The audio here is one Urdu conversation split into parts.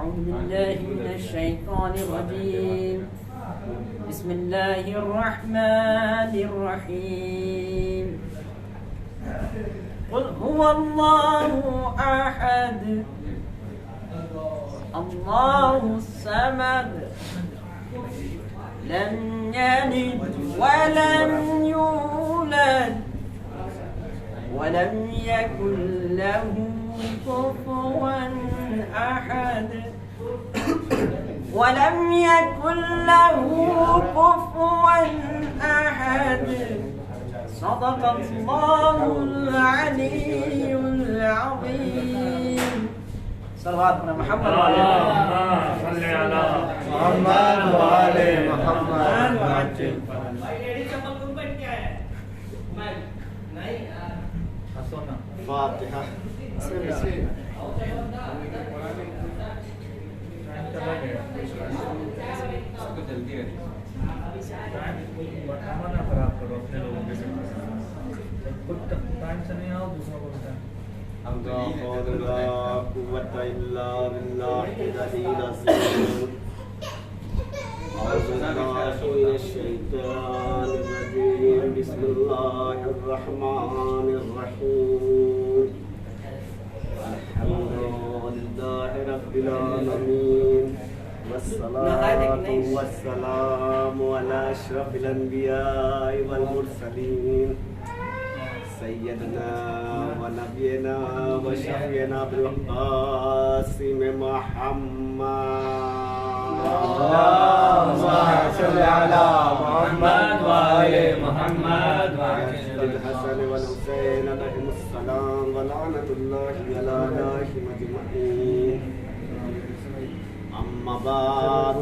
أعوذ بالله من الشيطان الرجيم. بسم الله الرحمن الرحيم. قل هو الله أحد الله الصمد لم يلد ولم يولد ولم يكن له كفوا أحد ولم يكن له كفوا أحد. صدق الله العلي العظيم. صلوات محمد صل على محمد وآل محمد وعجل فاتحة. لا حول ولا قوة إلا بالله العلي العظيم. أعوذ بالله من الشيطان الرجيم. بسم الله الرحمن الرحيم. الحمد لله رب العالمين والصلاة والسلام على أشرف الأنبياء والمرسلين سيدنا ونبينا وشفينا بالقاسم محمد. اللهم صل على محمد وآل محمد الحسن والحسين عليهم السلام ولعنة الله على أعدائهم أجمعين. أما بعد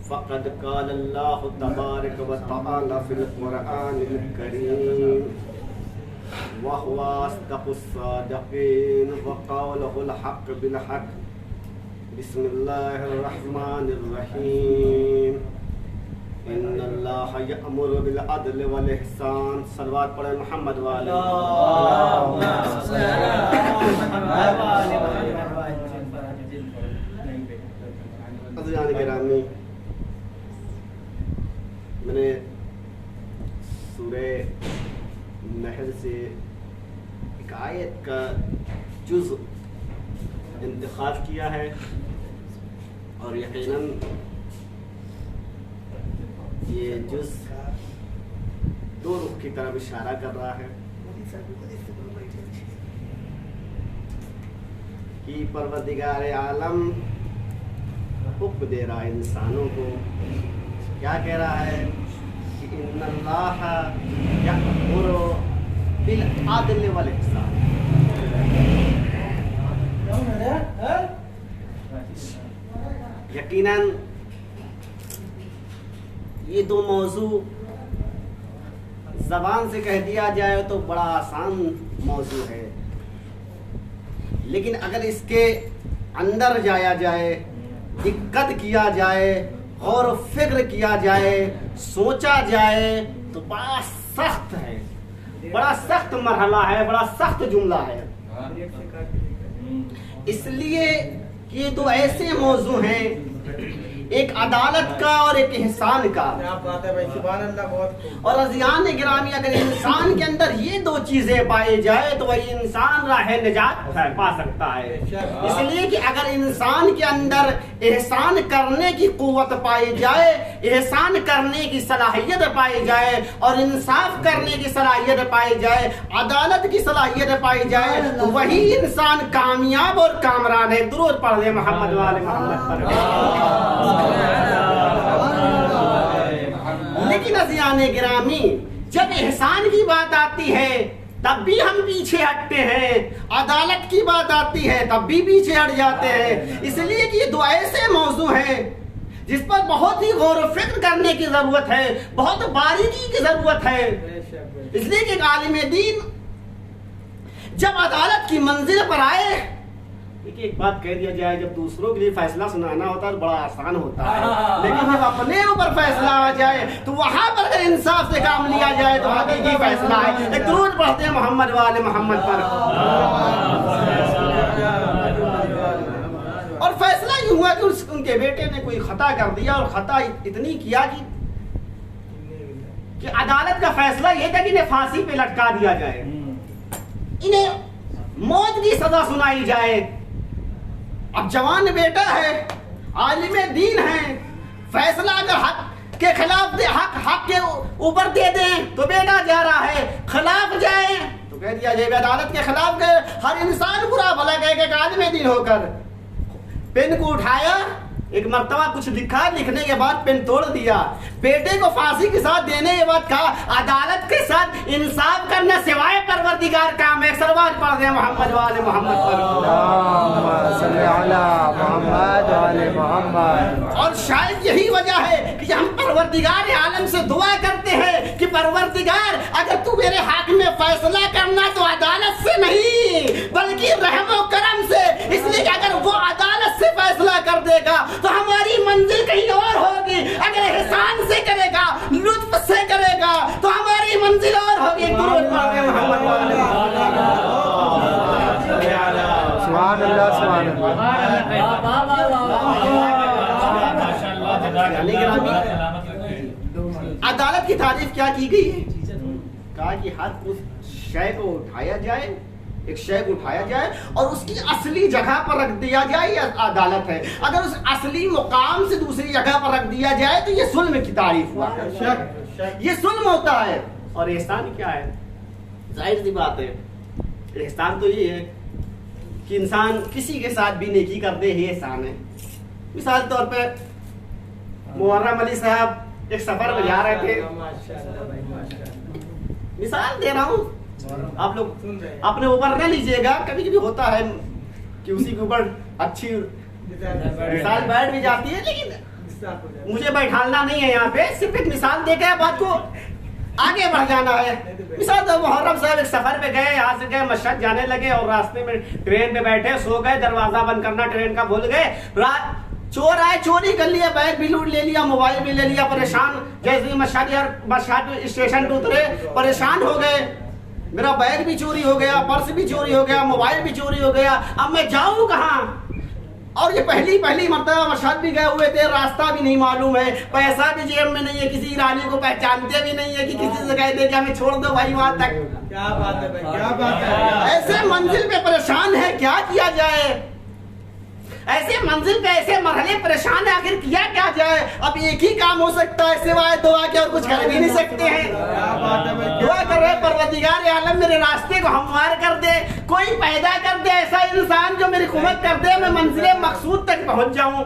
فقد قال الله تبارك وتعالى في القرآن الكريم وهو أصدق الصادقين وقوله الحق بالحق. بسم الله الرحمن الرحيم. إن الله يأمر بالعدل والإحسان. صلوات پڑھیں محمد والے عزیزان گرامی، میں نے سورہ نحل سے ایک آیت کا جزء انتخاب کیا ہے اور یقیناً یہ جزء دو رخ کی طرف اشارہ کر رہا ہے کہ پروردگار عالم حکم دے رہا ہے انسانوں کو. کیا کہہ رہا ہے کہ ان اللہ یأمر بالعدل والاحسان. یقیناً یہ دو موضوع زبان سے کہہ دیا جائے تو بڑا آسان موضوع ہے، لیکن اگر اس کے اندر جایا جائے، دقت کیا جائے، غور و فکر کیا جائے، سوچا جائے تو بڑا سخت ہے، بڑا سخت مرحلہ ہے، بڑا سخت جملہ ہے. اس لیے کہ یہ دو ایسے موضوع ہیں، ایک عدالت کا اور ایک احسان کا. اور عزیزان گرامی، اگر انسان کے اندر یہ دو چیزیں پائی جائے تو وہی انسان راہ نجات پا سکتا ہے. اس لیے کہ اگر انسان کے اندر احسان کرنے کی قوت پائی جائے، احسان کرنے کی صلاحیت پائی جائے اور انصاف کرنے کی صلاحیت پائی جائے، عدالت کی صلاحیت پائی جائے تو وہی انسان کامیاب اور کامران ہے. درود پڑھ دیں محمد والے محمد پر. لیکن عزیزان گرامی، جب احسان کی بات آتی ہے تب بھی ہم پیچھے ہٹتے ہیں، عدالت کی بات آتی ہے تب بھی پیچھے ہٹ جاتے ہیں. اس لیے کہ یہ دو ایسے موضوع ہیں جس پر بہت ہی غور و فکر کرنے کی ضرورت ہے، بہت باریکی کی ضرورت ہے. اس لیے کہ عالم دین جب عدالت کی منزل پر آئے، ایک بات کہہ دیا جائے، جب دوسروں کے لیے فیصلہ سنانا ہوتا ہے تو بڑا آسان ہوتا ہے، لیکن جب اپنے اوپر فیصلہ آ جائے تو وہاں پر اگر انصاف سے کام لیا جائے تو حقیقی فیصلہ ہے. ایک درود پڑھتے ہیں محمد والے محمد پر. ہوا کہ ان کے بیٹے نے کوئی خطا کر دیا اور خطا اتنی کیا کہ عدالت کا فیصلہ یہ تھا کہ انہیں پھانسی پہ لٹکا دیا جائے, انہیں موت کی سزا سنائی جائے. اب جوان بیٹا ہے, عالم دین ہے, فیصلہ اگر حق کے خلاف دے, حق کے اوپر دے دیں تو بیٹا جا رہا ہے, خلاف جائیں تو کہہ دیا جائے عدالت کے خلاف گئے. ہر انسان برا بھلا کہے کہ عالم دین ہو کر پین کو اٹھایا, ایک مرتبہ کچھ لکھا, لکھنے کے بعد پین توڑ دیا, بیٹے کو پھانسی کے ساتھ دینے کے بعد کہا عدالت کے ساتھ انصاف کرنا سوائے پروردگار کام ہے. سلوات پڑھ دیں محمد والے محمد پر. صلی علی محمد والے محمد. اور شاید یہی وجہ ہے کہ ہم پروردگار عالم سے دعا کرتے ہیں کہ پروردگار اگر تو میرے حق میں فیصلہ کرنا تو عدالت سے نہیں بلکہ رحم و کرم سے, اس لیے کہ اگر وہ عدالت سے فیصلہ کر دے گا تو ہماری منزل کہیں اور ہوگی, اگر احسان سے کرے گا, لطف سے کرے گا تو ہماری منزل اور ہوگی. درود پڑھیں محمد والے سبحان اللہ سبحان اللہ. عدالت کی تعریف کیا کی گئی ہے؟ کہا کہ ہر اس شے کو اٹھایا جائے, ایک شے کو اٹھایا جائے اور اس کی اصلی جگہ پر رکھ دیا جائے, یہ عدالت ہے. اگر اس اصلی مقام سے دوسری جگہ پر رکھ دیا جائے تو یہ ظلم کی تعریف ہوا, یہ ظلم ہوتا ہے. اور احسان کیا ہے؟ ظاہر سی بات ہے, احسان تو یہ ہے کہ انسان کسی کے ساتھ بھی نیکی کر دے, یہ احسان ہے. مثال طور پہ محرم علی صاحب ایک سفر میں جا رہے تھے, مثال دے رہا ہوں, آپ لوگ اپنے اوپر نہ لیجئے گا, کبھی کبھی ہوتا ہے کہ اسی کے اوپر اچھی مثال بیٹھ بھی جاتی ہے, لیکن مجھے بیٹھالنا نہیں ہے یہاں پہ, صرف ایک مثال دے کے بات کو آگے بڑھ جانا ہے. مثال تو محرم صاحب ایک سفر پہ گئے, یہاں سے گئے مشہد جانے لگے اور راستے میں ٹرین پہ بیٹھے, سو گئے, دروازہ بند کرنا ٹرین کا بھول گئے, رات چور آئے, چوری کر لیا, بیگ بھی لوٹ لے لیا, موبائل بھی لے لیا, پریشان. جیسے مشہد اسٹیشن پہ اترے پریشان ہو گئے, میرا بیگ بھی چوری ہو گیا, پرس بھی چوری ہو گیا, موبائل بھی چوری ہو گیا, اب میں جاؤں کہاں؟ اور یہ پہلی مرتبہ مشہد بھی گئے ہوئے تھے, راستہ بھی نہیں معلوم ہے, پیسہ بھی جیب میں نہیں ہے, کسی ایرانی کو پہچانتے بھی نہیں ہے کہ کسی سے کہہ دے کہ ہمیں چھوڑ دو بھائی وہاں تک. کیا بات ہے بھائی, کیا بات ہے. ایسے منزل پہ پریشان ہے, کیا کیا جائے؟ ایسے منزل پہ ایسے مرحلے پریشان ہے, آخر کیا جائے؟ اب ایک ہی کام ہو سکتا ہے سوائے دعا کے, اور کچھ کر بھی نہیں سکتے ہیں. دعا کر رہے پروردگار عالم میرے راستے کو ہموار کر دے, کوئی پیدا کر دے ایسا انسان جو میری خدمت کر دے, میں منزل مقصود تک پہنچ جاؤں.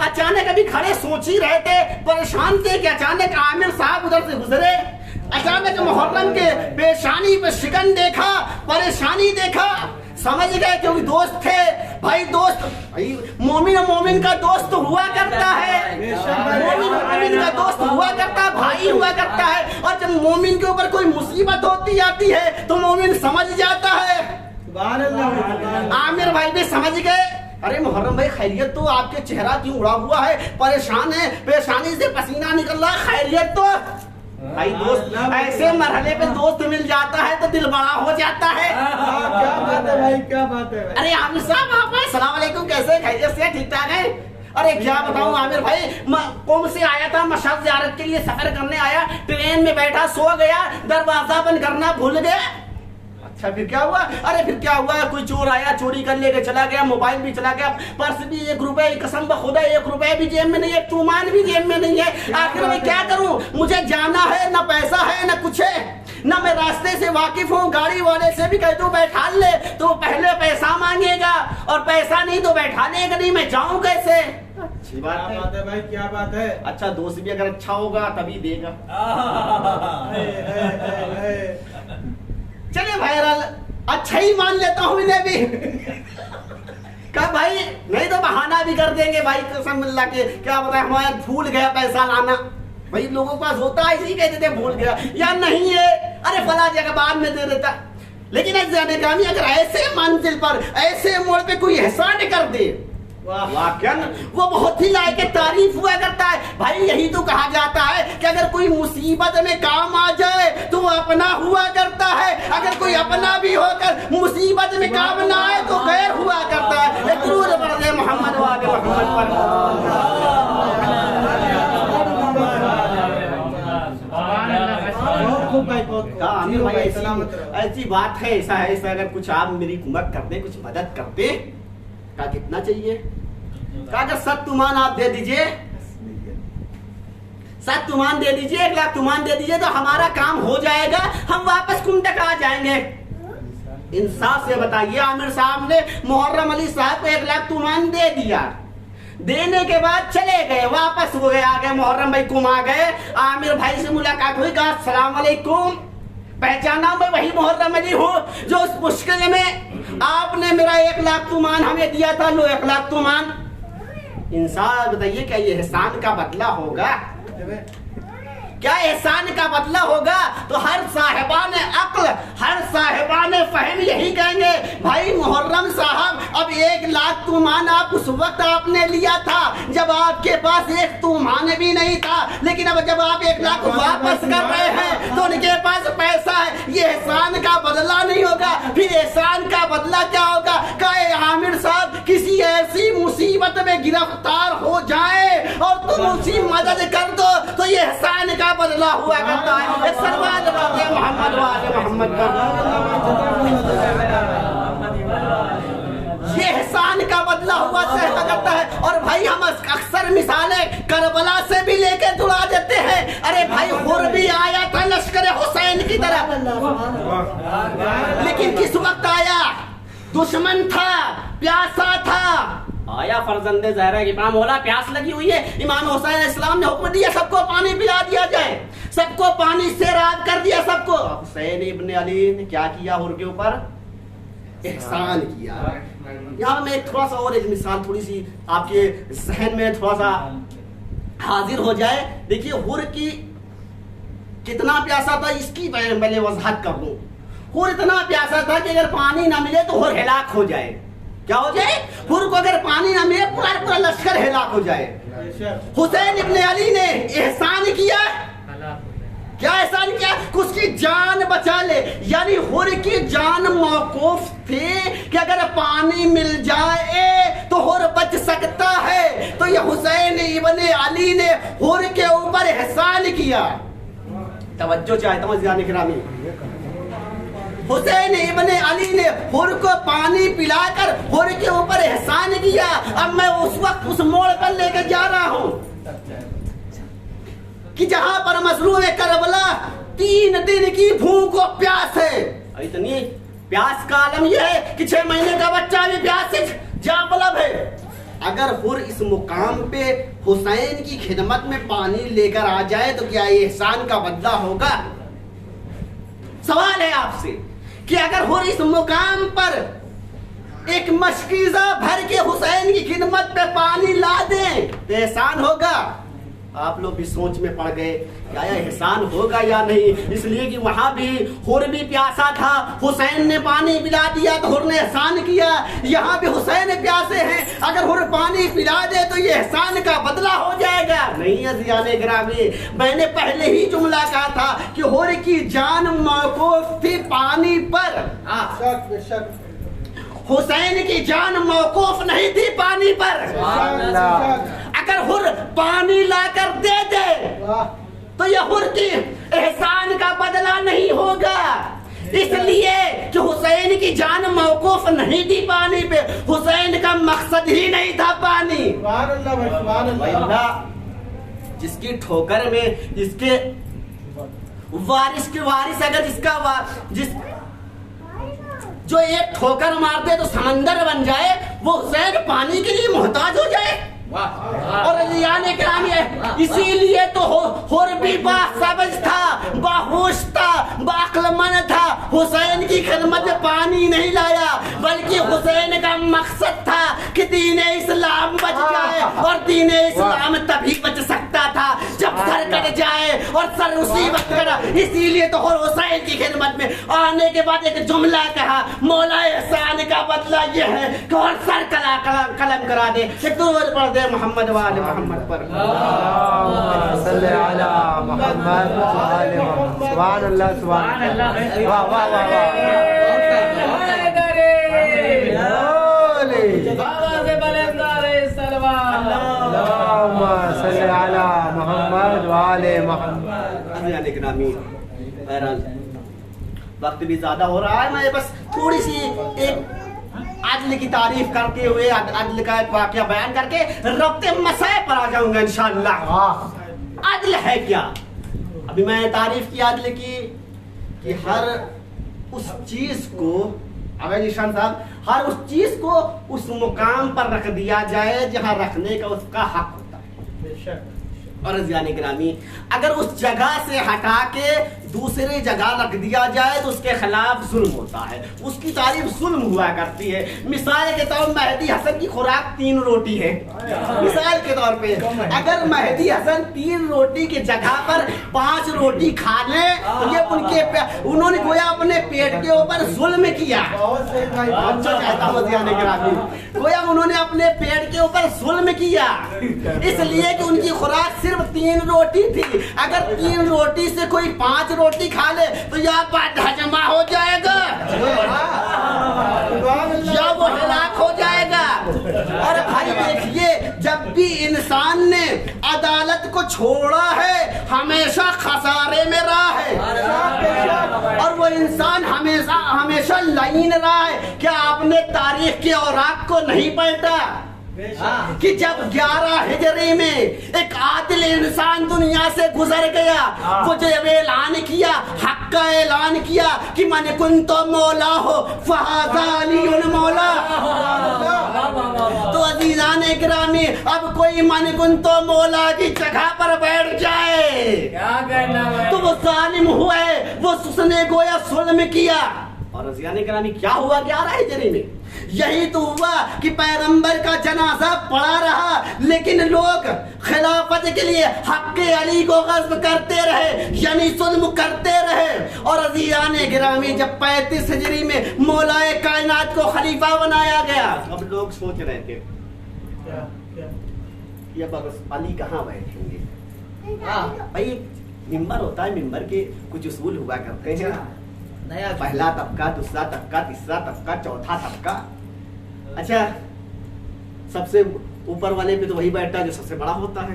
اچانک ابھی کھڑے سوچ ہی رہے تھے, پریشان تھے کہ اچانک عامر صاحب ادھر سے گزرے, اچانک محرم کے پیشانی پہ شکن دیکھا, پریشانی دیکھا, سمجھ گئے کہ وہ دوست تھے. بھائی دوست, مومن کا دوست ہوا کرتا ہے, مومن کا دوست ہوا کرتا ہے, بھائی ہوا کرتا ہے. اور جب مومن کے اوپر کوئی مصیبت ہوتی آتی ہے تو مومن سمجھ جاتا ہے. عامر بھائی بھی سمجھ گئے, ارے محرم بھائی خیریت تو, آپ کے چہرہ کیوں اڑا ہوا ہے, پریشان ہے, پیشانی سے پسینہ نکل رہا ہے, خیریت تو؟ بھائی دوست ایسے مرحلے پہ دوست مل جاتا ہے تو دل بڑا ہو جاتا ہے. کیا بات ہے بھائی, کیا بات ہے. ارے عامر صاحب آپ السلام علیکم, کیسے, خیریت سے, ٹھیک ٹھاک ہے؟ ارے کیا بتاؤں عامر بھائی, قوم سے آیا تھا, مشہد زیارت کے لیے سفر کرنے آیا, ٹرین میں بیٹھا, سو گیا, دروازہ بند کرنا بھول گیا. اچھا پھر کیا ہوا؟ ارے پھر کیا ہوا, کوئی چور آیا, چوری کر لے کے چلا گیا, موبائل بھی چلا گیا, پرس بھی 1 روپے, قسم بخدا 1 روپے بھی جیب میں نہیں ہے, چومان بھی جیب میں نہیں ہے. آخر میں کیا کروں, مجھے جانا ہے, نہ پیسہ ہے نہ کچھ ہے, نہ میں راستے سے واقف ہوں, گاڑی والے سے بھی کہہ دوں بیٹھا لے تو پہلے پیسہ مانگے گا, اور پیسہ نہیں تو بیٹھا لے گا نہیں, میں جاؤں کیسے؟ اچھی بات ہے بھائی, کیا بات ہے. اچھا دوست بھی اگر اچھا ہوگا تبھی دے گا. چلے بہرحال اچھا ہی مان لیتا ہوں انہیں بھی. کہا بھائی نہیں تو بہانہ بھی کر دیں گے, بھائی قسم اللہ کے کیا بتائیں ہمارا بھول گیا پیسہ لانا. بھائی لوگوں کے پاس ہوتا ہے, اسی کہتے تھے بھول گیا, یا نہیں ہے, ارے فلاں جگہ بعد میں دے دیتا. لیکن اگر ایسے منزل پر, ایسے موڑ پہ کوئی احسان کر دے, واقعاً وہ بہت ہی لائق تعریف ہوا کرتا ہے. بھائی یہی تو کہا جاتا ہے کہ اگر کوئی مصیبت میں کام آ جائے تو وہ اپنا ہوا کرتا ہے, اگر کوئی اپنا بھی ہو کر مصیبت میں کام نہ آئے تو غیر ہوا کرتا ہے. درود پڑھ دے محمد والے محمد پر. عامر بھائی ایسی بات ہے, ایسا ہے, ایسا اگر کچھ آپ میری مدد کر دیں, کچھ مدد کرتے, کہا کتنا چاہیے, کہا اگر 7 تومان آپ دے دیجئے, 7 تومان دے دیجئے, 1 لاکھ تومان دے دیجئے تو ہمارا کام ہو جائے گا, ہم واپس کنٹک آ جائیں گے. انصاف سے بتائیے, عامر صاحب نے محرم علی صاحب کو 1 لاکھ تومان دے دیا, دینے کے بعد چلے گئے, واپس ہو گئے, آ گئے محرم بھائی کم آ گئے, عامر بھائی سے ملاقات ہوئی, کہا السلام علیکم, پہچانا میں وہی محرم علی ہوں جو اس مشکل میں آپ نے میرا 1 لاکھ تومان ہمیں دیا تھا, لو 1 لاکھ تومان. انسان بتائیے کیا یہ احسان کا بدلہ ہوگا, کیا احسان کا بدلہ ہوگا؟ تو ہر صاحبان عقل, ہر صاحبان فہم یہی کہیں گے, بھائی محرم صاحب اب 1 لاکھ تومان آپ اس وقت آپ نے لیا تھا جب آپ کے پاس 1 تومان بھی نہیں تھا, لیکن اب جب آپ 1 لاکھ واپس کر رہے ہیں تو ان کے پاس پیسہ ہے, یہ احسان کا بدلہ نہیں ہوگا. پھر احسان کا بدلہ کیا ہوگا؟ کہ عامر صاحب کسی ایسی مصیبت میں گرفتار ہو جائے اور تم اسی مدد کر دو تو یہ احسان کا بدلہ ہوا کرتا ہے. سلوات پڑھتے ہیں محمد والے محمد پر. یہ احسان کا بدلہ ہوا کرتا ہے. اور بھائی ہم اکثر مثالیں کربلا سے بھی لے کے دڑا دیتے ہیں. ارے بھائی حر بھی آیا تھا لشکر حسین کی طرف, لیکن کس وقت آیا؟ دشمن تھا, پیاسا تھا, آیا فرزند زہرا امام مولا, پیاس لگی ہوئی ہے, امام حسین علیہ السلام نے حکم دیا سب کو پانی پلا دیا جائے, سب کو پانی سے رات کر دیا سب کو. حسین ابن علی نے کیا کیا؟ حر کے اوپر احسان کیا. یہاں میں تھوڑا سا اور ایک مثال تھوڑی سی آپ کے ذہن میں تھوڑا سا حاضر ہو جائے. دیکھیے حر کی کتنا پیاسا تھا, اس کی پہلے وضاحت کر دوں. حر اتنا پیاسا تھا کہ اگر پانی نہ ملے تو حر ہلاک ہو جائے. کیا ہو جائے؟ حر کو اگر پانی نہ ملے پورا لشکر ہلاک ہو جائے. حسین ابن علی نے احسان کیا, کیا احسان کیا؟ اس کی جان بچا لے. یعنی حر کی جان موقوف تھی کہ اگر پانی مل جائے تو حر بچ سکتا ہے. تو یہ حسین ابن علی نے حر کے اوپر احسان کیا. توجہ چاہتا ہوں عزیزان گرامی, حسین ابن علی نے حر کو پانی پلا کر حر کے اوپر احسان کیا. اب میں اس وقت اس موڑ پر لے کے جا رہا ہوں کہ جہاں پر مظلوم کربلا 3 دن کی بھوک و پیاس ہے. اتنی پیاس کا عالم یہ ہے کہ 6 مہینے کا بچہ بھی پیاس سے جا بلب ہے. اگر حر اس مقام پہ حسین کی خدمت میں پانی لے کر آ جائے تو کیا یہ احسان کا بدلہ ہوگا؟ سوال ہے آپ سے کہ اگر حر اس مقام پر ایک مشکیزہ بھر کے حسین کی خدمت پہ پانی لا دیں تو احسان ہوگا؟ آپ لوگ بھی سوچ میں پڑ گئے کیا یہ احسان ہوگا یا نہیں. اس لیے کہ وہاں بھی حر بھی پیاسا تھا, حسین نے پانی پلا دیا تو حر نے احسان کیا. یہاں بھی حسین پیاسے ہیں, اگر حر پانی پلا دے تو یہ احسان کا بدلہ ہو جائے گا. نہیں عزیزان گرامی, میں نے پہلے ہی جملہ کہا تھا کہ حر کی جان موقوف تھی پانی پر, حسین کی جان موقوف نہیں تھی پانی پر. اگر حر پانی لا کر دے دے تو یہ حر کی احسان کا بدلہ نہیں ہوگا. اس لیے کہ حسین کی جان موقوف نہیں تھی پانی پہ, حسین کا مقصد ہی نہیں تھا پانی. جس کی ٹھوکر میں جس کے وارث کے وارث اگر جس جو ایک ٹھوکر مار دے تو سمندر بن جائے, وہ حسین پانی کے لیے محتاج ہو جائے. اور یعنی کرامی ہے, اسی لیے تو حر بھی باخبر تھا, باہوش تھا, باعقل مند تھا. حسین کی خدمت میں پانی نہیں لایا بلکہ حسین کا مقصد تھا کہ دین اسلام بچ جائے. اور دین اسلام تبھی بچ سکتا تھا جب سر کٹ جائے, اور سر اسی وقت کٹا. اسی لیے تو حر حسین کی خدمت میں آنے کے بعد ایک جملہ کہا, مولا احسان کا بدلہ یہ ہے کہ اور سر قلم کرا دے. ایک دو پڑھ دے محمد وآل محمد پر. صلی علی محمد وآل محمد. سبحان اللہ سبحان اللہ. واہ واہ واہ واہ. بابا سے بلندار سلوات. محمد گرامی بہرحال وقت بھی زیادہ ہو رہا ہے، میں بس تھوڑی سی ایک عدل کی تعریف کرتے ہوئے عدل کا ایک واقعہ بیان کر کے ربط مسائل پر آ جاؤں گا انشاءاللہ۔ عدل ہے کیا؟ ابھی میں تعریف کی عدل کی کہ ہر اس چیز کو عشان صاحب ہر اس چیز کو اس مقام پر رکھ دیا جائے جہاں رکھنے کا اس کا حق ہوتا ہے۔ اور عزیزان گرامی اگر اس جگہ سے ہٹا کے دوسری جگہ رکھ دیا جائے تو اس کے خلاف ظلم ہوتا ہے، اس کی تعریف ظلم ہوا کرتی ہے۔ مثال کے طور مہدی حسن کی خوراک 3 روٹی ہے، مثال کے طور پہ اگر مہدی حسن 3 روٹی کی جگہ پر 5 روٹی کھا لیں تو یہ انہوں نے گویا اپنے پیٹ کے اوپر ظلم کیا، گویا انہوں نے اپنے پیٹ کے اوپر ظلم کیا، اس لیے کہ ان کی خوراک صرف 3 روٹی تھی۔ اگر 3 روٹی سے کوئی 5 روٹی کھا لے تو یا پیٹ ہضم ہو جائے گا یا وہ ہلاک ہو جائے گا۔ اور بھائی دیکھیے جب بھی انسان نے عدالت کو چھوڑا ہے ہمیشہ خسارے میں رہا ہے، اور وہ انسان ہمیشہ لعین رہا ہے۔ کیا آپ نے تاریخ کے اوراق کو نہیں پلٹا کہ جب 11 ہجری میں ایک عادل انسان دنیا سے گزر گیا، وہ جب اعلان کیا، حق کا اعلان کیا کہ من کنت مولا ہو فہذا علی مولا، تو عزیزان گرامی اب کوئی من کنت مولا کی جگہ پر بیٹھ جائے تو وہ ظالم ہوئے، وہ اس نے گویا ظلم کیا۔ اور عزیزان گرامی کیا ہوا 11 ہجری میں؟ یہی تو ہوا کہ پیغمبر کا جنازہ پڑا رہا لیکن لوگ خلافت کے لیے حق علی کو غصب کرتے رہے، یعنی ظلم کرتے رہے۔ اور عزیزان گرامی جب 35 ہجری میں مولا کائنات کو خلیفہ بنایا گیا، اب لوگ سوچ رہے تھے یہ علی کہاں بیٹھیں گے؟ بھائی ممبر ہوتا ہے، ممبر کے کچھ اصول ہوا کرتے ہیں، پہلا طبقہ، دوسرا طبقہ، تیسرا طبقہ، چوتھا طبقہ۔ اچھا سب سے اوپر والے پہ تو وہی بیٹھتا ہے جو سب سے بڑا ہوتا ہے،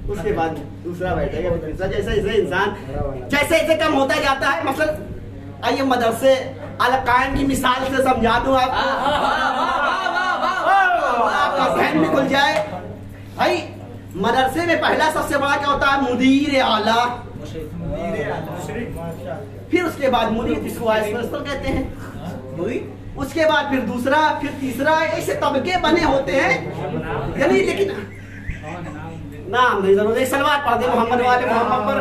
اس کے بعد دوسرا بیٹھے گا، جیسے انسان جیسے کم ہوتا جاتا ہے۔ مثلا آئیے مدرسے القائم کی مثال سے سمجھا دوں آپ کا ذہن میں کھل جائے۔ بھائی مدرسے میں پہلا سب سے بڑا کیا ہوتا ہے؟ مدیر اعلیٰ، پھر اس کے بعد مرید، اس کو وائس پرنسپل کہتے ہیں، اس کے بعد پھر دوسرا، پھر تیسرا، ایسے طبقے بنے ہوتے ہیں۔ یعنی لیکن نام نہیں ضرور، ایک سلوات پڑھ دیں محمد والے محمد پر۔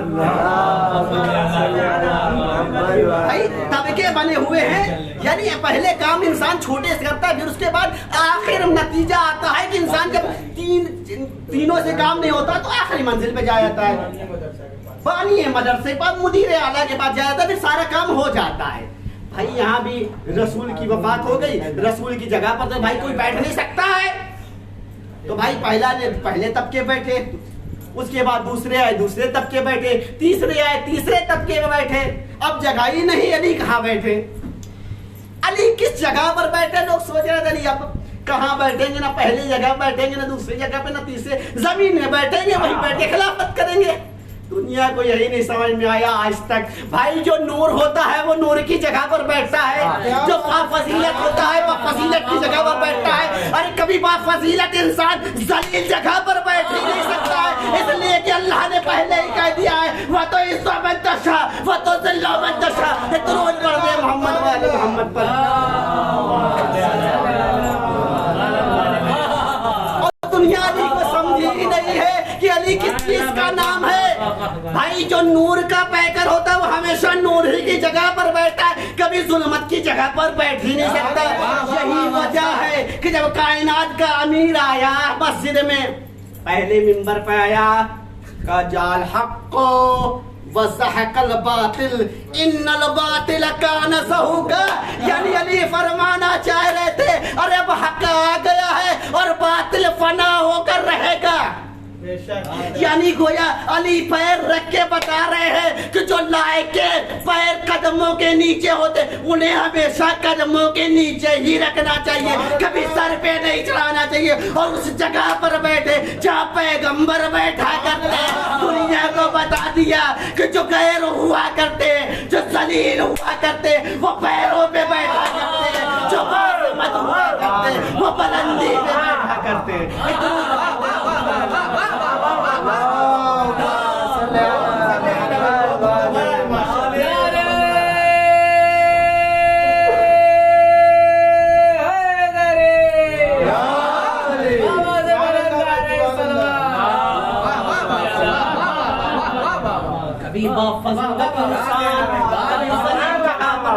بھائی طبقے بنے ہوئے ہیں، یعنی پہلے کام انسان چھوٹے سے کرتا ہے، پھر اس کے بعد آخر نتیجہ آتا ہے کہ انسان جب تینوں سے کام نہیں ہوتا تو آخری منزل پہ جایا جاتا ہے، بانی ہے مدرسے پر، مدیر اعلیٰ کے پاس جایا جاتا ہے، پھر سارا کام ہو جاتا ہے۔ بھائی یہاں بھی رسول کی وفات ہو گئی، رسول کی جگہ پر تو بھائی کوئی بیٹھ نہیں سکتا ہے، تو بھائی پہلے طبقے بیٹھے، اس کے بعد دوسرے آئے، دوسرے طبقے بیٹھے، تیسرے آئے، تیسرے طبقے میں بیٹھے، اب جگہ ہی نہیں علی کہاں بیٹھے، علی کس جگہ پر بیٹھے؟ لوگ سوچ رہے تھے علی اب کہاں بیٹھیں گے، نہ پہلی جگہ بیٹھیں گے، نہ دوسری جگہ پہ، نہ تیسرے، زمین میں بیٹھیں گے، وہیں بیٹھے خلافت کریں گے۔ دنیا کو یہی نہیں سمجھ میں آیا آج تک۔ بھائی جو نور ہوتا ہے وہ نور کی جگہ پر بیٹھتا ہے، جو فضیلت ہوتا ہے وہ فضیلت کی جگہ پر بیٹھتا ہے، اور کبھی فضیلت انسان ذلیل جگہ پر بیٹھ ہی نہیں سکتا ہے، اس لیے کہ اللہ نے پہلے ہی کہہ دیا ہے وَتُعِزُّ مَن تَشَاءُ وَتُذِلُّ مَن تَشَاءُ۔ درود پڑھ دے محمد والے محمد پر۔ اور دنیا علی کو سمجھی ہی نہیں ہے کہ علی کس چیز کا نام ہے۔ بھائی جو نور کا پیکر ہوتا ہے وہ ہمیشہ نور ہی کی جگہ پر بیٹھتا ہے، کبھی ظلمت کی جگہ پر بیٹھ ہی نہیں سکتا۔ یہی وجہ ہے کہ جب کائنات کا امیر آیا مسجد میں، پہلے منبر پہ آیا، کہا جال حق وزحق الباطل ان الباطل کان زہوقا، یعنی علی فرمانا چاہ رہے تھے ارے اب حق آ گیا ہے اور باطل فنا ہو کر رہے گا۔ یعنی گویا علی پیر رکھ کے بتا رہے ہیں کہ جو لائق پیر قدموں کے نیچے ہوتے انہیں ہمیشہ قدموں کے نیچے ہی رکھنا چاہیے, کبھی سر پہ نہیں چڑھانا چاہیے, اور اس جگہ پر بیٹھے جہاں پیغمبر بیٹھا کرتے. دنیا کو بتا دیا کہ جو غیر ہوا کرتے, جو ذلیل ہوا کرتے, وہ پیروں پہ بیٹھا کرتے, جو مت ہوا کرتے وہ بلندی پہ بیٹھا کرتے.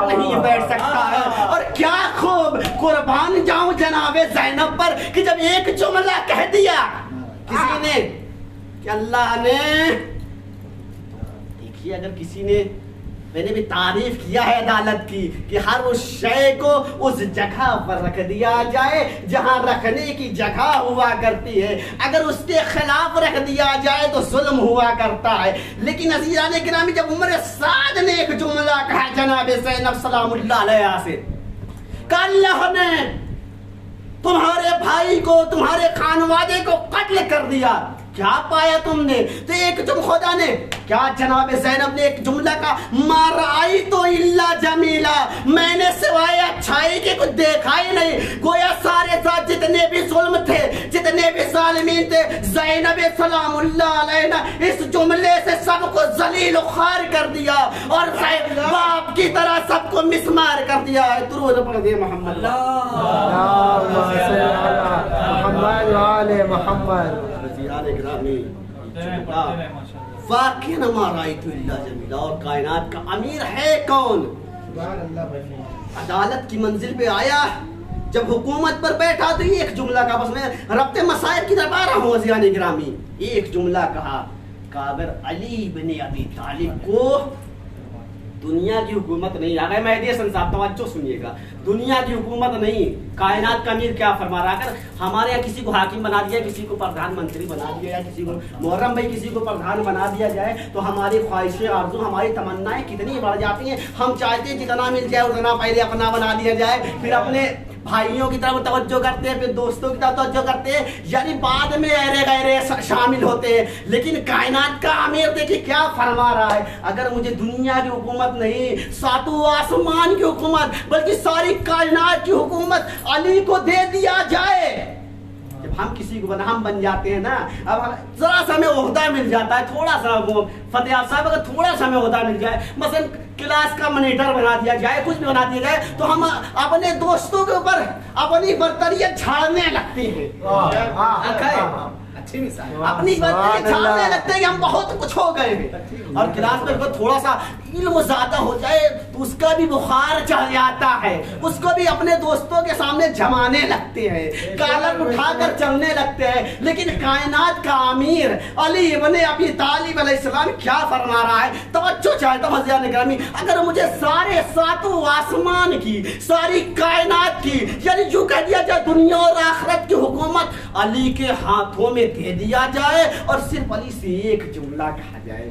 نہیں بیٹھ سکتا ہے. اور کیا خوب قربان جاؤں جناب زینب پر کہ جب ایک جملہ کہہ دیا کسی نے کہ اللہ نے, دیکھیے اگر کسی نے, میں نے بھی تعریف کیا ہے عدالت کی کہ ہر اس شے کو اس جگہ پر رکھ دیا جائے جہاں رکھنے کی جگہ ہوا کرتی ہے, اگر اس کے خلاف رکھ دیا جائے تو ظلم ہوا کرتا ہے. لیکن عزیزان گرامی جب عمر سعد نے ایک جملہ کہا جناب زینب سلام اللہ علیہ سے کہ اللہ نے تمہارے بھائی کو, تمہارے خانوادے کو قتل کر دیا, کیا پایا تم نے؟ تو ایک جم خدا نے کیا جناب زینب نے ایک جملہ کا ما رأیت الا جمیلا, میں نے سوائے اچھائی کے کچھ دیکھا ہی نہیں. گویا سارے ساتھ جتنے بھی ظلم تھے, جتنے بھی ظالمین تھے, زینب سلام اللہ علیہ اس جملے سے سب کو ذلیل و خوار کر دیا اور باپ کی طرح سب کو مسمار کر دیا ہے. درود پڑھ دے محمد محمد وآل محمد. واقعی نما رأیت الا جمیلا, اور کائنات کا امیر ہے کون؟ عدالت کی منزل پہ آیا, جب حکومت پر بیٹھا تو ایک جملہ کا, بس میں ربط مسائل کی طرف آ رہا ہوں عزیزان گرامی, ایک جملہ کہا کہ اگر علی بن ابی طالب کو دنیا کی حکومت نہیں, آگے مہدی حسن صاحب توجہ سنیے گا, دنیا کی حکومت نہیں, کائنات کا امیر کیا فرما رہا ہے, اگر ہمارے یہاں کسی کو حاکم بنا دیا, کسی کو پردھان منتری بنا دیا, یا کسی کو محرم بھائی کسی کو پردھان بنا دیا جائے تو ہماری خواہشیں, آرزو, ہماری تمنائیں کتنی بڑھ جاتی ہیں. ہم چاہتے ہیں جتنا مل جائے اتنا پہلے اپنا بنا دیا جائے, پھر اپنے بھائیوں کی طرف توجہ کرتے ہیں, پھر دوستوں کی طرف توجہ کرتے ہیں, یعنی بعد میں ایرے غیرے شامل ہوتے ہیں. لیکن کائنات کا امیر دیکھیں کیا فرما رہا ہے, اگر مجھے دنیا کی حکومت نہیں, ساتوں آسمان کی حکومت, بلکہ ساری کائنات کی حکومت علی کو دے دیا جائے. جب ہم کسی کو ہم بن جاتے ہیں نا, اب ذرا سا ہمیں عہدہ مل جاتا ہے, تھوڑا سا فتح صاحب اگر تھوڑا سا ہمیں عہدہ مل جائے, مثلا کلاس کا منیٹر بنا دیا جائے, کچھ بھی بنا دیا جائے, تو ہم اپنے دوستوں کے اوپر اپنی برتریت جھاڑنے لگتے ہیں. اپنی برتریت جھاڑنے لگتے ہیں کہ ہم بہت کچھ ہو گئے ہیں. اور کلاس میں تھوڑا سا علم زیادہ ہو جائے تو اس کا بھی بخار چڑھ جاتا ہے, اس کو بھی اپنے دوستوں کے سامنے جمانے لگتے ہیں, کالر اٹھا کر چلنے لگتے ہیں. لیکن کائنات کا امیر علی ابن ابی طالب علیہ السلام کیا فرما رہا ہے, توجہ چاہتا ہوں عزیزان گرامی, اگر مجھے سارے ساتوں آسمان کی, ساری کائنات کی, یعنی جو کہہ دیا جائے دنیا اور آخرت کی حکومت علی کے ہاتھوں میں دے دیا جائے, اور صرف علی سے ایک جملہ کہا جائے,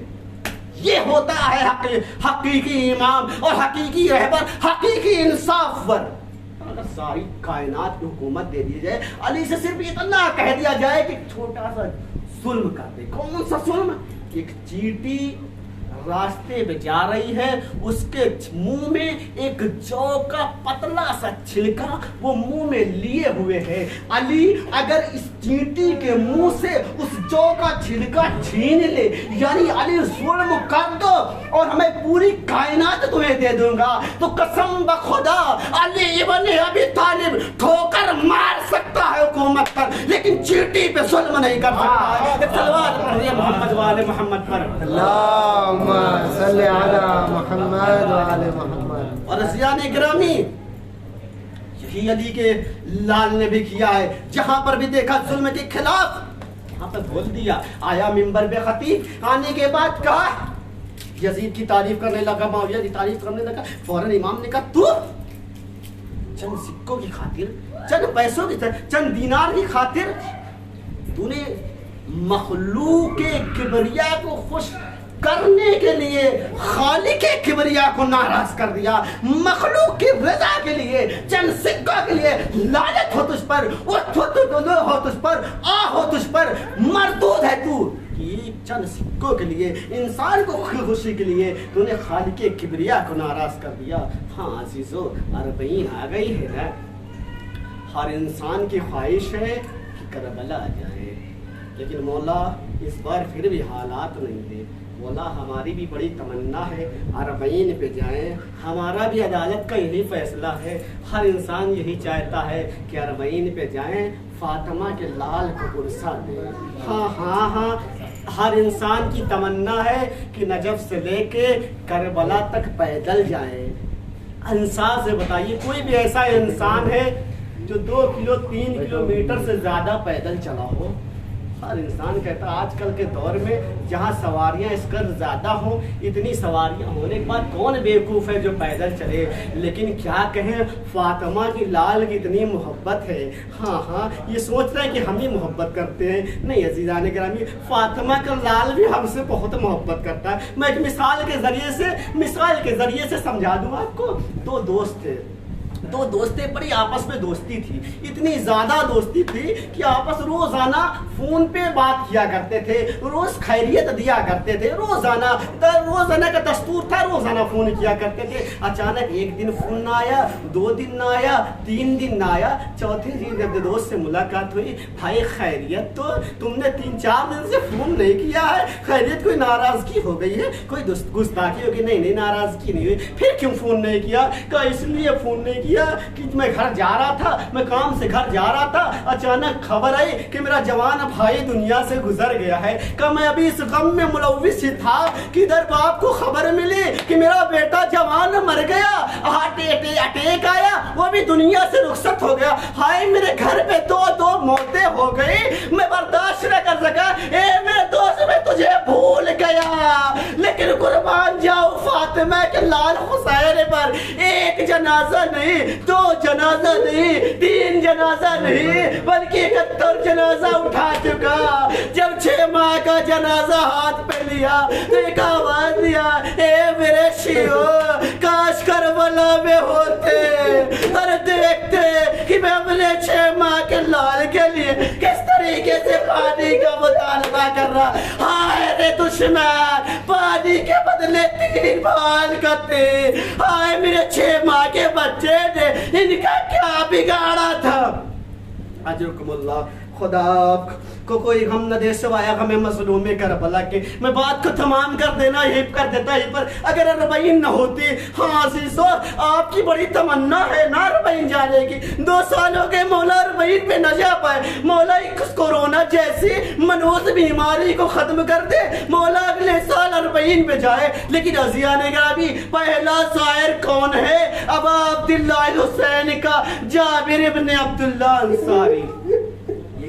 یہ ہوتا ہے حقیقی امام اور حقیقی رہبر, حقیقی انصاف پر. اگر ساری کائنات کی حکومت دے دی جائے, علی سے صرف اتنا کہہ دیا جائے کہ چھوٹا سا ظلم کر دے. کون سا ظلم؟ ایک چیٹی راستے پہ جا رہی ہے, اس کے منہ میں ایک جو کا پتلا سا چھلکا وہ منہ میں لیے ہوئے ہے. علی اگر اس چیٹی کے منہ سے اس جو کا چھلکا چھین لے, یعنی علی ظلم کر دو اور ہمیں پوری کائنات تمہیں دے دوں گا, تو قسم بخدا علی ابن ابی طالب ٹھوکر مار سکتا ہے حکومت پر, لیکن چیٹی پہ ظلم نہیں کر سکتا. صلوات پڑھیے محمد والے محمد پر. اللہم صلی علی محمد وآل محمد. اور عزیزان گرامی یہی علی کے لال نے بھی کیا ہے, جہاں پر بھی دیکھا ظلم کے خلاف وہاں پہ بول دیا. آیا منبر پہ خطیب, آنے کے بعد کہا, یزید کی تعریف کرنے لگا, معاویہ کی تعریف کرنے لگا, فوراً امام نے کہا تو چند سکوں کی خاطر, چند پیسوں کی, چند دینار کی خاطر تو نے مخلوق کبریا کو خوش کرنے کے لیے خالق کبریا کو ناراض کر دیا. مخلوق کی رضا کے لیے چند سکوں کے لیے لعنت ہو تجھ پر, ہو تجھ پر, آ ہو تجھ پر, مردود ہے تو. چند سکوں کے لیے, انسان کو خوشی کے لیے تو نے خالق کبریا کو ناراض کر دیا. ہاں عزیزو, 40 آ گئی ہے نا. ہر انسان کی خواہش ہے کہ کربلا آ جائے, لیکن مولا اس بار پھر بھی حالات نہیں تھے. مولا ہماری بھی بڑی تمنا ہے 40 پہ جائیں. ہمارا بھی عدالت کا یہی فیصلہ ہے. ہر انسان یہی چاہتا ہے کہ 40 پہ جائیں, فاطمہ کے لال کو گرسا دیں. ہاں ہاں ہاں, ہر انسان کی تمنا ہے کہ نجف سے لے کے کربلا تک پیدل جائیں. انصاف سے بتائیے, کوئی بھی ایسا انسان ہے جو 2 کلو 3 کلومیٹر سے زیادہ پیدل چلا ہو؟ ہر انسان کہتا ہے آج کل کے دور میں جہاں سواریاں اس قدر زیادہ ہوں, اتنی سواریاں ہونے کے بعد کون بیوقوف ہے جو پیدل چلے. لیکن کیا کہیں, فاطمہ کی لال کی اتنی محبت ہے. ہاں ہاں, یہ سوچ رہے ہیں کہ ہم ہی محبت کرتے ہیں. نہیں عزیزان گرامی, فاطمہ کا لال بھی ہم سے بہت محبت کرتا ہے. میں ایک مثال کے ذریعے سے سمجھا دوں آپ کو. 2 دوست تھے, 2 دوستے, بڑی آپس میں دوستی تھی. اتنی زیادہ دوستی تھی کہ آپس روزانہ فون پہ بات کیا کرتے تھے, روز خیریت دیا کرتے تھے. روزانہ کا دستور تھا, روزانہ فون کیا کرتے تھے. اچانک ایک دن فون نہ آیا, 2 دن نہ آیا, 3 دن نہ آیا. چوتھے دن جب دوست سے ملاقات ہوئی, بھائی خیریت, تو تم نے 3-4 دن سے فون نہیں کیا ہے, خیریت کوئی ناراضگی ہو گئی ہے, کوئی گستاخی ہو گئی؟ نہیں ناراضگی نہیں ہوئی. پھر کیوں فون نہیں کیا؟ کہا اس لیے فون نہیں کیا کہ میں گھر جا رہا تھا, میں کام سے گھر جا رہا تھا, اچانک خبر آئی کہ میرا جوان بھائی دنیا سے گزر گیا ہے. کہ میں ابھی اس غم میں ملوث تھا کہ ادھر باپ کو خبر ملی کہ میرا بیٹا جوان مر گیا, اٹیک آیا, وہ بھی دنیا سے رخصت ہو گیا. ہائے میرے گھر پہ 2 موتیں ہو گئی, میں برداشت نہ کر سکا. اے میرے دوست, میں تجھے بھول گیا, لیکن قربان جاؤ فاطمہ کے لال حسین پر 1 جنازہ نہیں, 2 جنازہ نہیں, 3 جنازہ نہیں, بلکہ 71 جنازہ اٹھا چکا. جب 6 ماہ کا جنازہ ہاتھ پہ لیا تو ایک آواز دیا, اے میرے شیو کاش کربلا میں ہوتے اور دیکھتے کہ میں اپنے 6 ماہ کے لال کے لیے کس طریقے سے پانی کا مطالبہ کر رہا. ہائے رے دشمن, پانی کے بدلے 3 بال کرتے. ہائے میرے 6 ماہ کے بچے نے, ان کا کیا بگاڑا تھا؟ اجرکم اللہ. خدا کو کوئی غم نہ دے سوائے غم مظلوم کربلا کے. میں بات کو تمام کر دیتا یہیں پر. اگر 40 نہ ہوتی, ہاں عزیزو آپ کی بڑی تمنا ہے نا 40 جانے کی. 2 سال ہو گئے مولا 40 پہ نہ جا پائے. مولا کورونا جیسی منحوس بیماری کو ختم کر دے, مولا اگلے سال 40 پہ جائے. لیکن عزیزان گرامی, پہلا شاعر کون ہے؟ ابا عبداللہ الحسین کا جابر ابن عبداللہ انصاری.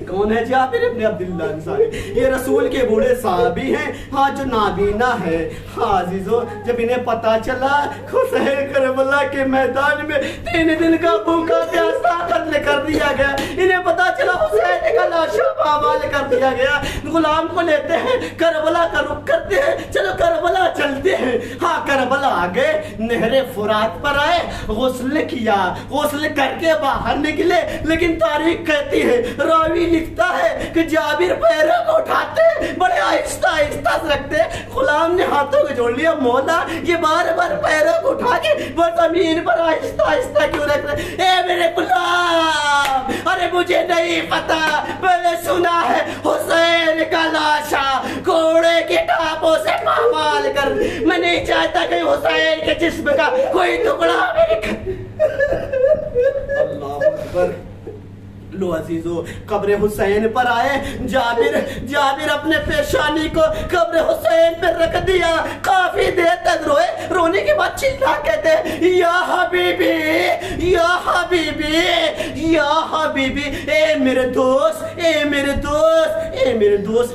کون ہے جابر ابن عبداللہ انصاری؟ یہ رسول کے بوڑھے صحابی ہیں, ہاں جو نابینا ہے. ہاں عزیزو, جب انہیں پتا چلا حسین کربلا کے میدان میں 3 دن کا بھوکا پیاسا قتل کر دیا گیا, انہیں پتا چلا حسین کا لاشا بحال کر دیا گیا, غلام کو لیتے ہیں, کربلا کا رخ کرتے ہیں, چلو کربلا چلتے ہیں. ہاں کربلا آگے نہر فرات پر آئے, غسل کیا, غسل کر کے باہر نکلے. لیکن تاریخ کہتی ہے, راوی لکھتا ہے کہ جابر پیروں کو اٹھاتے, بڑے آہستہ آہستہ سے رکھتے. غلام نے ہاتھوں کو جوڑ لیا, مولا یہ بار بار پیروں کو اٹھا کے وہ زمین پر آہستہ آہستہ کیوں رکھ رہے؟ اے میرے غلام, ارے مجھے نہیں پتا, میں نے سنا ہے حسین کا لاشا گھوڑے کے ٹاپوں سے پامال کر. میں نہیں چاہتا کہ حسین کے جسم کا کوئی ٹکڑا میرے اللہ اکبر. لو عزیزو, قبر حسین پر آئے. جابر اپنے پیشانی کو قبر حسین پر رکھ دیا. کافی دیر تک روئے, رونے کے بعد چلا کہتے یا حبیبی, یا حبیبی, یا حبیبی, اے میرے دوست, اے میرے دوست, اے میرے دوست.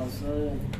Hussein.